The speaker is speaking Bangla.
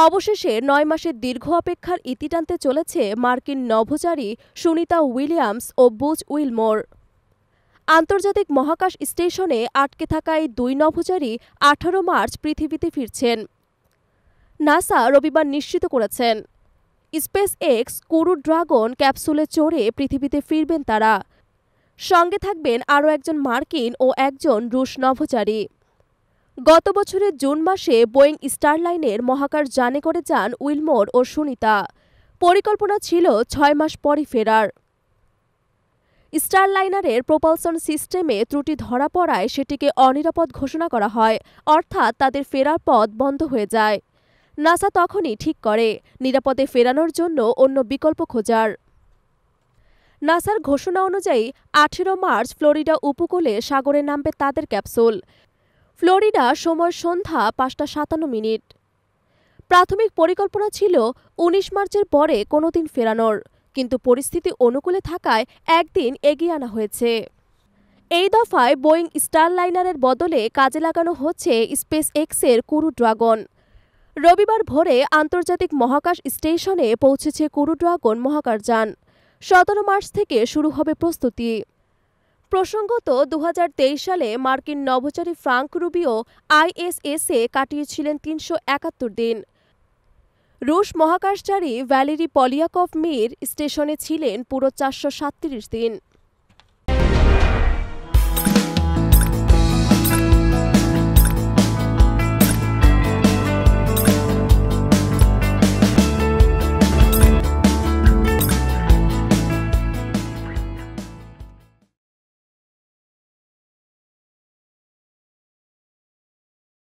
অবশেষে ৯ মাসের দীর্ঘ অপেক্ষার ইতি টানতে চলেছে মার্কিন নভোচারী সুনিতা উইলিয়ামস ও বুচ উইলমোর। আন্তর্জাতিক মহাকাশ স্টেশনে আটকে থাকা এই দুই নভোচারী ১৮ মার্চ পৃথিবীতে ফিরছেন। নাসা রবিবার নিশ্চিত করেছেন, স্পেস এক্স ক্রু ড্রাগন ক্যাপসুলে চড়ে পৃথিবীতে ফিরবেন তারা। সঙ্গে থাকবেন আরও একজন মার্কিন ও একজন রুশ নভোচারী। গত বছরের জুন মাসে বোয়িং স্টারলাইনের মহাকাশ যানে করে যান উইলমোর ও সুনিতা। পরিকল্পনা ছিল ৬ মাস পরই ফেরার। স্টারলাইনারের প্রপালশন সিস্টেমে ত্রুটি ধরা পড়ায় সেটিকে অনিরাপদ ঘোষণা করা হয়, অর্থাৎ তাদের ফেরার পথ বন্ধ হয়ে যায়। নাসা তখনই ঠিক করে নিরাপদে ফেরানোর জন্য অন্য বিকল্প খোঁজার। নাসার ঘোষণা অনুযায়ী ১৮ মার্চ ফ্লোরিডা উপকূলে সাগরে নামবে তাদের ক্যাপসুল। ফ্লোরিডা সময় সন্ধ্যা ৫টা ৫৭। প্রাথমিক পরিকল্পনা ছিল ১৯ মার্চের পরে কোনোদিন ফেরানোর, কিন্তু পরিস্থিতি অনুকূলে থাকায় একদিন এগিয়ে আনা হয়েছে। এই দফায় বোয়িং স্টারলাইনারের বদলে কাজে লাগানো হচ্ছে স্পেস এক্সের ক্রু ড্রাগন। রবিবার ভোরে আন্তর্জাতিক মহাকাশ স্টেশনে পৌঁছেছে ক্রু ড্রাগন মহাকাশযান। ১৭ মার্চ থেকে শুরু হবে প্রস্তুতি। প্রসঙ্গত, ২০২৩ সালে মার্কিন নভোচারী ফ্রাঙ্ক রুবিও আইএসএসে কাটিয়েছিলেন ৩৭১ দিন। রুশ মহাকাশচারী ভ্যালেরি পলিয়াকভ মির স্টেশনে ছিলেন পুরো ৪৩৭ দিন।